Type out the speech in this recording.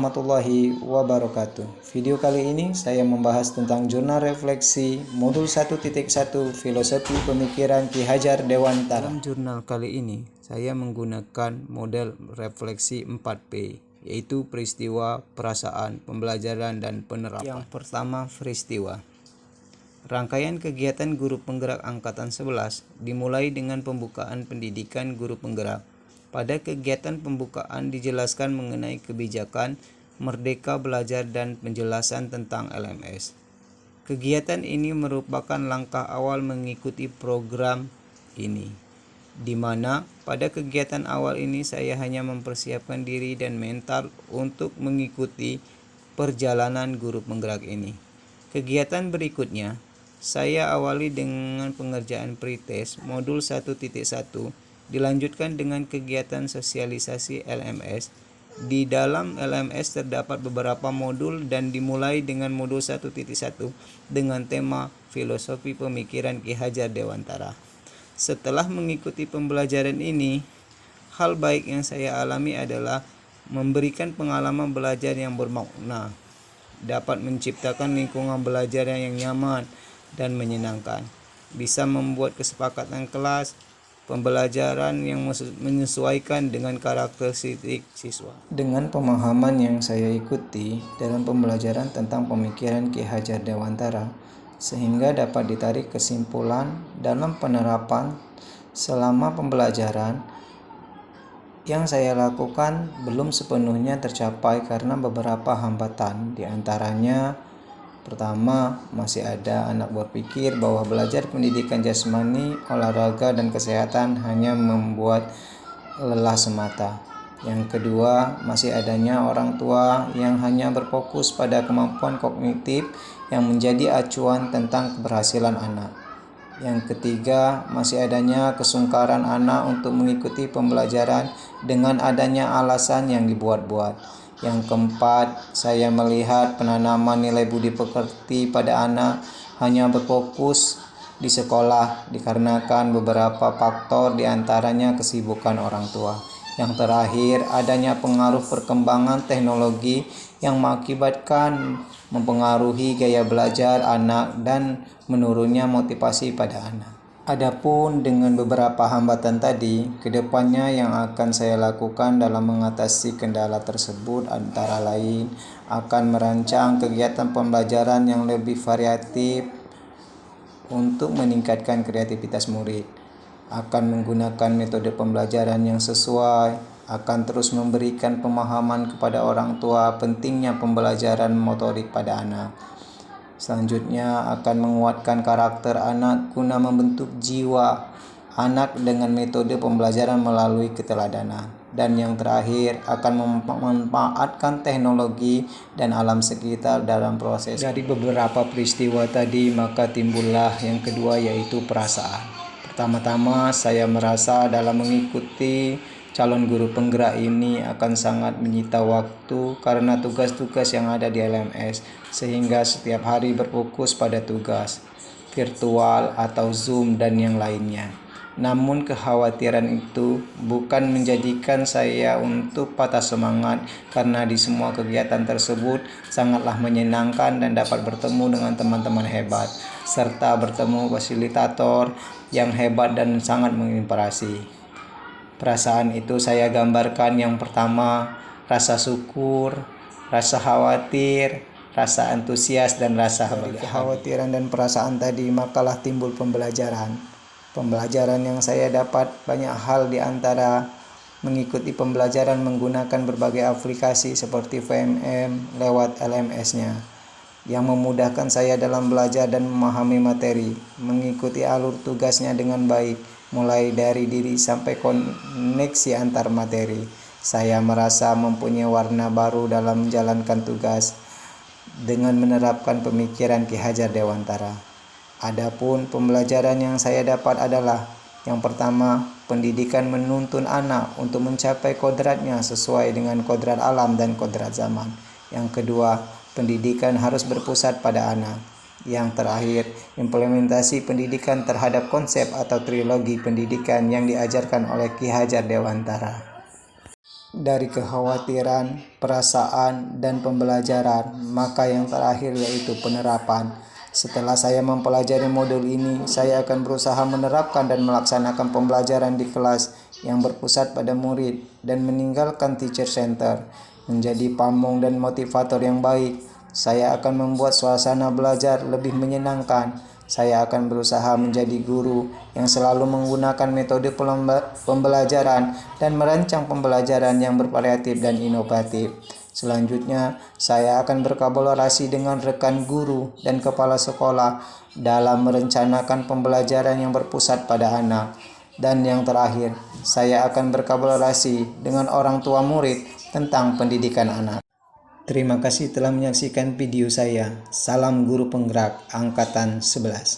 warahmatullahi wabarakatuh. Video kali ini saya membahas tentang jurnal refleksi modul 1.1 Filosofi Pemikiran Ki Hajar Dewantara. Dalam jurnal kali ini saya menggunakan model refleksi 4P, yaitu peristiwa, perasaan, pembelajaran, dan penerapan. Yang pertama, peristiwa. Rangkaian kegiatan guru penggerak angkatan 11 dimulai dengan pembukaan pendidikan guru penggerak. Pada kegiatan pembukaan dijelaskan mengenai kebijakan, merdeka belajar, dan penjelasan tentang LMS. Kegiatan ini merupakan langkah awal mengikuti program ini, di mana pada kegiatan awal ini saya hanya mempersiapkan diri dan mental untuk mengikuti perjalanan guru penggerak ini. Kegiatan berikutnya, saya awali dengan pengerjaan pretest modul 1.1, dilanjutkan dengan kegiatan sosialisasi LMS. Di dalam LMS terdapat beberapa modul dan dimulai dengan modul 1.1 dengan tema Filosofi Pemikiran Ki Hajar Dewantara. Setelah mengikuti pembelajaran ini, hal baik yang saya alami adalah memberikan pengalaman belajar yang bermakna, dapat menciptakan lingkungan belajar yang nyaman dan menyenangkan, bisa membuat kesepakatan kelas, pembelajaran yang menyesuaikan dengan karakteristik siswa. Dengan pemahaman yang saya ikuti dalam pembelajaran tentang pemikiran Ki Hajar Dewantara, sehingga dapat ditarik kesimpulan dalam penerapan selama pembelajaran yang saya lakukan belum sepenuhnya tercapai karena beberapa hambatan. Di antaranya, pertama, masih ada anak berpikir bahwa belajar pendidikan jasmani, olahraga, dan kesehatan hanya membuat lelah semata. Yang kedua, masih adanya orang tua yang hanya berfokus pada kemampuan kognitif yang menjadi acuan tentang keberhasilan anak. Yang ketiga, masih adanya kesungkaran anak untuk mengikuti pembelajaran dengan adanya alasan yang dibuat-buat. Yang keempat, saya melihat penanaman nilai budi pekerti pada anak hanya berfokus di sekolah dikarenakan beberapa faktor, diantaranya kesibukan orang tua. Yang terakhir, adanya pengaruh perkembangan teknologi yang mengakibatkan mempengaruhi gaya belajar anak dan menurunnya motivasi pada anak. Adapun dengan beberapa hambatan tadi, kedepannya yang akan saya lakukan dalam mengatasi kendala tersebut antara lain akan merancang kegiatan pembelajaran yang lebih variatif untuk meningkatkan kreativitas murid, akan menggunakan metode pembelajaran yang sesuai, akan terus memberikan pemahaman kepada orang tua pentingnya pembelajaran motorik pada anak. Selanjutnya akan menguatkan karakter anak guna membentuk jiwa anak dengan metode pembelajaran melalui keteladanan. Dan yang terakhir akan memanfaatkan teknologi dan alam sekitar dalam proses. Dari beberapa peristiwa tadi maka timbullah yang kedua, yaitu perasaan. Pertama-tama saya merasa dalam mengikuti calon guru penggerak ini akan sangat menyita waktu karena tugas-tugas yang ada di LMS, sehingga setiap hari berfokus pada tugas virtual atau Zoom dan yang lainnya. Namun kekhawatiran itu bukan menjadikan saya untuk patah semangat, karena di semua kegiatan tersebut sangatlah menyenangkan dan dapat bertemu dengan teman-teman hebat serta bertemu fasilitator yang hebat dan sangat menginspirasi. Perasaan itu saya gambarkan: yang pertama, rasa syukur, rasa khawatir, rasa antusias, dan rasa bahagia. Kekhawatiran dan perasaan tadi makalah timbul pembelajaran. Pembelajaran yang saya dapat banyak hal, di antara mengikuti pembelajaran menggunakan berbagai aplikasi seperti VMM lewat LMS-nya, yang memudahkan saya dalam belajar dan memahami materi, mengikuti alur tugasnya dengan baik, mulai dari diri sampai koneksi antar materi. Saya merasa mempunyai warna baru dalam menjalankan tugas dengan menerapkan pemikiran Ki Hajar Dewantara. Adapun pembelajaran yang saya dapat adalah: yang pertama, pendidikan menuntun anak untuk mencapai kodratnya sesuai dengan kodrat alam dan kodrat zaman. Yang kedua, pendidikan harus berpusat pada anak. Yang terakhir, implementasi pendidikan terhadap konsep atau trilogi pendidikan yang diajarkan oleh Ki Hajar Dewantara. dari kekhawatiran, perasaan, dan pembelajaran, maka yang terakhir yaitu penerapan. Setelah saya mempelajari modul ini, saya akan berusaha menerapkan dan melaksanakan pembelajaran di kelas yang berpusat pada murid dan meninggalkan teacher center, menjadi pamong dan motivator yang baik. Saya akan membuat suasana belajar lebih menyenangkan. Saya akan berusaha menjadi guru yang selalu menggunakan metode pembelajaran dan merancang pembelajaran yang bervariatif dan inovatif. Selanjutnya, saya akan berkolaborasi dengan rekan guru dan kepala sekolah dalam merencanakan pembelajaran yang berpusat pada anak. Dan yang terakhir, saya akan berkolaborasi dengan orang tua murid tentang pendidikan anak. Terima kasih telah menyaksikan video saya. Salam Guru Penggerak Angkatan 11.